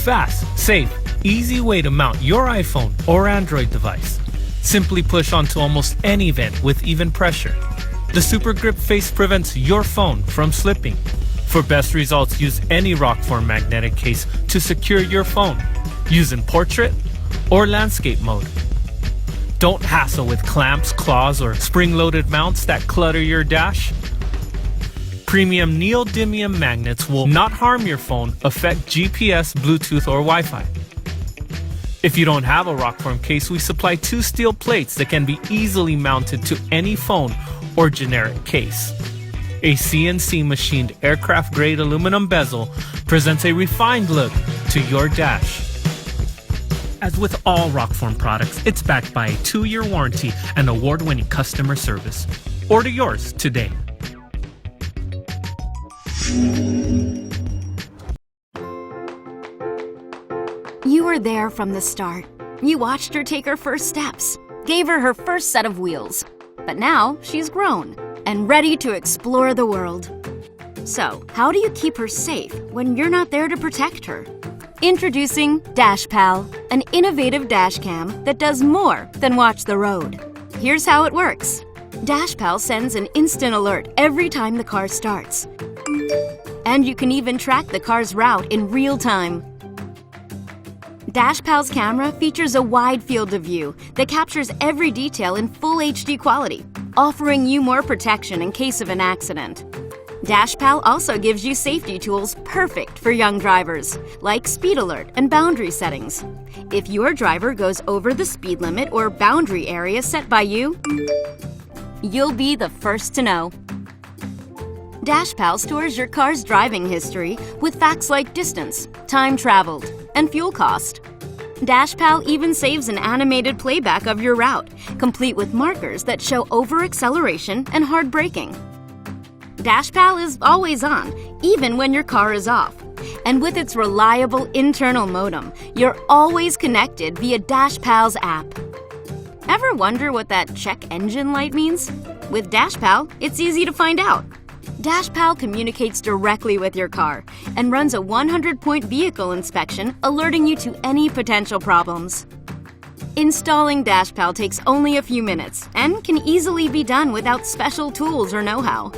fast, safe, easy way to mount your iPhone or Android device. Simply push onto almost any vent with even pressure. The Super Grip Face prevents your phone from slipping. For best results, use any Rokform magnetic case to secure your phone, using portrait or landscape mode. Don't hassle with clamps, claws, or spring-loaded mounts that clutter your dash. Premium neodymium magnets will not harm your phone, affect GPS, Bluetooth, or Wi-Fi. If you don't have a Rokform case, we supply 2 steel plates that can be easily mounted to any phone or generic case. A CNC machined aircraft-grade aluminum bezel presents a refined look to your dash. As with all Rokform products, it's backed by a 2-year warranty and award-winning customer service. Order yours today. You were there from the start. You watched her take her first steps, gave her first set of wheels. But now she's grown and ready to explore the world. So, how do you keep her safe when you're not there to protect her? Introducing DashPal, an innovative dash cam that does more than watch the road. Here's how it works. DashPal sends an instant alert every time the car starts. And you can even track the car's route in real time. DashPal's camera features a wide field of view that captures every detail in full HD quality, offering you more protection in case of an accident. DashPal also gives you safety tools perfect for young drivers, like speed alert and boundary settings. If your driver goes over the speed limit or boundary area set by you, you'll be the first to know. DashPal stores your car's driving history with facts like distance, time traveled, and fuel cost. DashPal even saves an animated playback of your route, complete with markers that show over-acceleration and hard braking. DashPal is always on, even when your car is off. And with its reliable internal modem, you're always connected via DashPal's app. Ever wonder what that check engine light means? With DashPal, it's easy to find out. DashPal communicates directly with your car and runs a 100-point vehicle inspection, alerting you to any potential problems. Installing DashPal takes only a few minutes and can easily be done without special tools or know-how.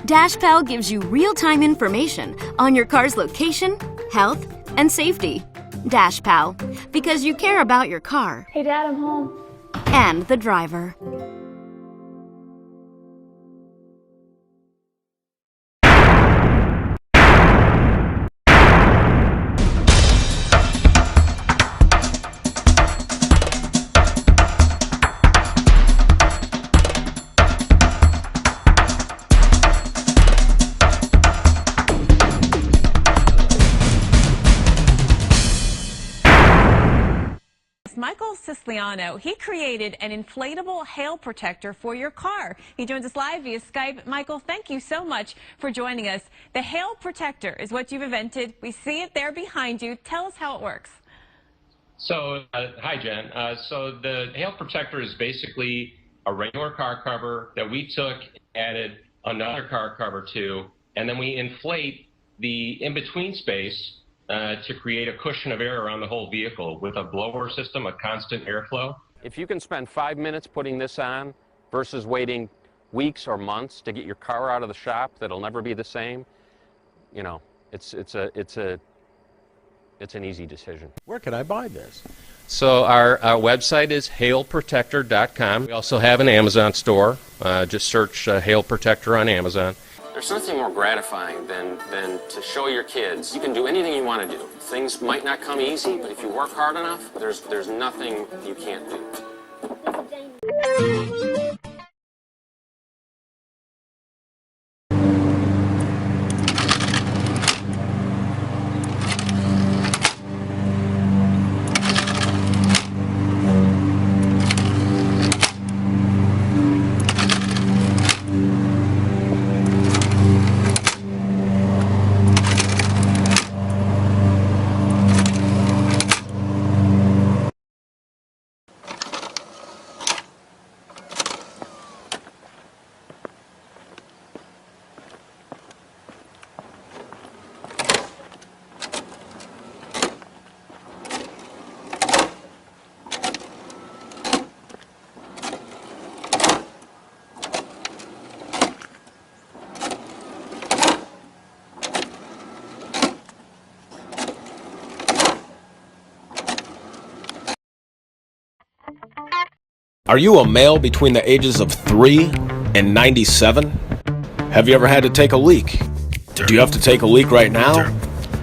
DashPal gives you real-time information on your car's location, health, and safety. DashPal, because you care about your car. Hey Dad, I'm home. And the driver. Michael Siciliano, he created an inflatable hail protector for your car. He joins us live via Skype. Michael, thank you so much for joining us. The hail protector is what you've invented. We see it there behind you. Tell us how it works. So, hi Jen. So the hail protector is basically a regular car cover that we took, added another car cover to, and then we inflate the in-between space to create a cushion of air around the whole vehicle with a blower system, a constant airflow. If you can spend 5 minutes putting this on versus waiting weeks or months to get your car out of the shop that'll never be the same, you know, it's an easy decision. Where can I buy this? So our website is hailprotector.com. We also have an Amazon store. Just search Hail Protector on Amazon. There's nothing more gratifying than to show your kids you can do anything you want to do. Things might not come easy, but if you work hard enough, there's nothing you can't do. Are you a male between the ages of 3 and 97? Have you ever had to take a leak? Do you have to take a leak right now?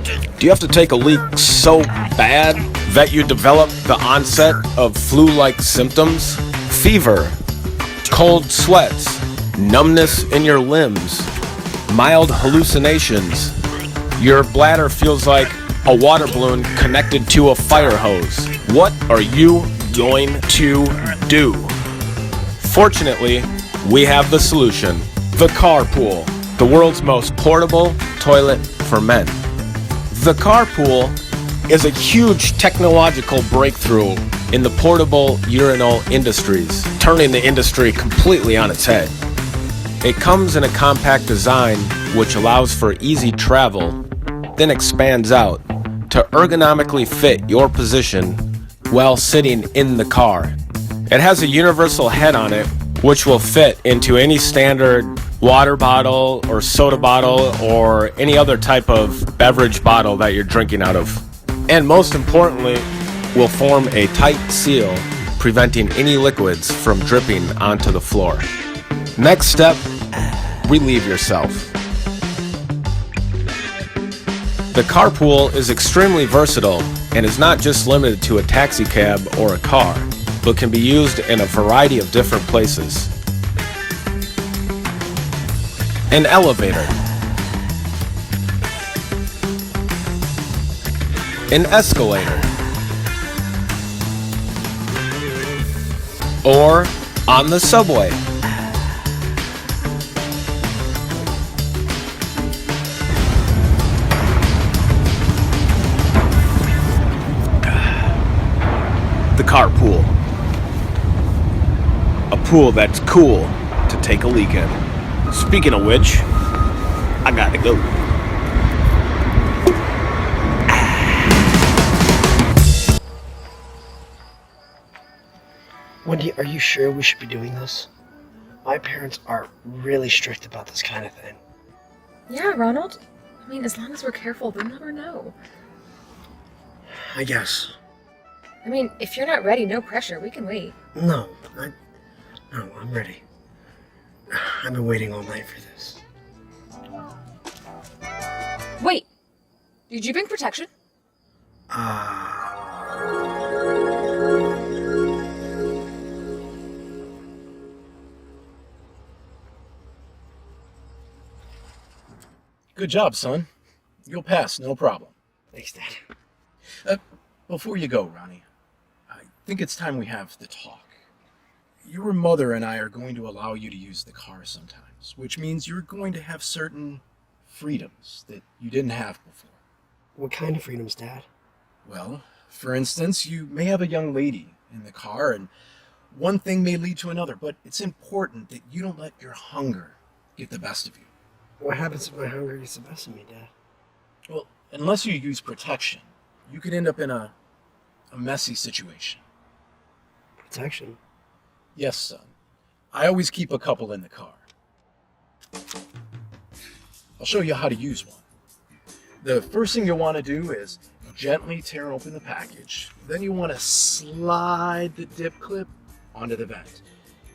Do you have to take a leak so bad that you develop the onset of flu-like symptoms? Fever, cold sweats, numbness in your limbs, mild hallucinations. Your bladder feels like a water balloon connected to a fire hose. What are you going to do? Fortunately, we have the solution. The Carpool, the world's most portable toilet for men. The Carpool is a huge technological breakthrough in the portable urinal industries, turning the industry completely on its head. It comes in a compact design which allows for easy travel, then expands out to ergonomically fit your position while sitting in the car. It has a universal head on it which will fit into any standard water bottle or soda bottle or any other type of beverage bottle that you're drinking out of. And most importantly, will form a tight seal, preventing any liquids from dripping onto the floor. Next step, relieve yourself. The Carpool is extremely versatile and is not just limited to a taxi cab or a car, but can be used in a variety of different places. An elevator, an escalator, or on the subway. The Carpool. A pool that's cool to take a leak in. Speaking of which, I gotta go. Wendy, are you sure we should be doing this? My parents are really strict about this kind of thing. Yeah, Ronald. I mean, as long as we're careful, they'll never know. I guess. I mean, if you're not ready, no pressure. We can wait. No, I'm ready. I've been waiting all night for this. Wait! Did you bring protection? Good job, son. You'll pass, no problem. Thanks, Dad. Before you go, Ronnie, I think it's time we have the talk. Your mother and I are going to allow you to use the car sometimes, which means you're going to have certain freedoms that you didn't have before. What kind of freedoms, Dad? Well, for instance, you may have a young lady in the car, and one thing may lead to another, but it's important that you don't let your hunger get the best of you. What happens if my hunger gets the best of me, Dad? Well, unless you use protection, you could end up in a messy situation. Protection? Yes, son. I always keep a couple in the car. I'll show you how to use one. The first thing you'll want to do is gently tear open the package. Then you want to slide the dip clip onto the vent.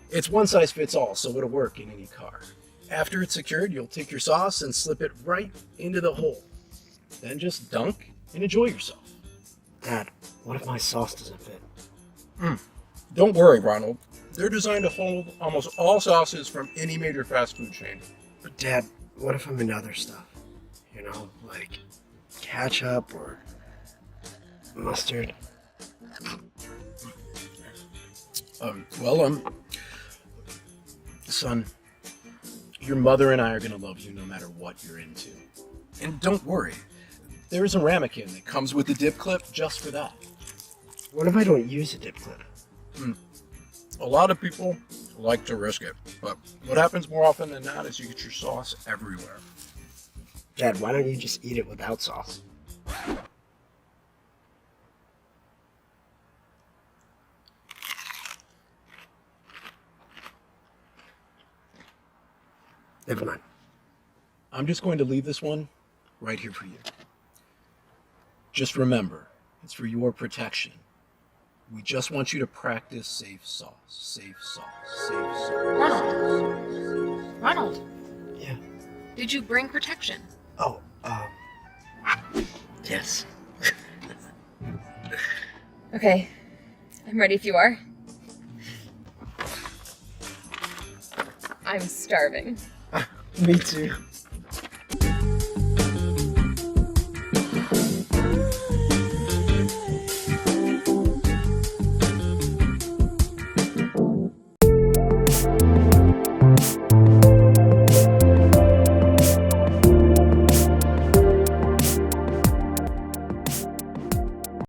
It's one size fits all, so it'll work in any car. After it's secured, you'll take your sauce and slip it right into the hole. Then just dunk and enjoy yourself. Dad, what if my sauce doesn't fit? Don't worry, Ronald. They're designed to hold almost all sauces from any major fast food chain. But Dad, what if I'm into other stuff? You know, like ketchup or mustard? Son, your mother and I are going to love you no matter what you're into. And don't worry, there's a ramekin that comes with the dip clip just for that. What if I don't use a dip clip? A lot of people like to risk it, but what happens more often than not is you get your sauce everywhere. Dad, why don't you just eat it without sauce? Never mind. I'm just going to leave this one right here for you. Just remember, it's for your protection. We just want you to practice safe sauce. Safe sauce. Safe sauce. Ronald. Ronald. Yeah. Did you bring protection? Oh, yes. Okay. I'm ready if you are. I'm starving. Me too.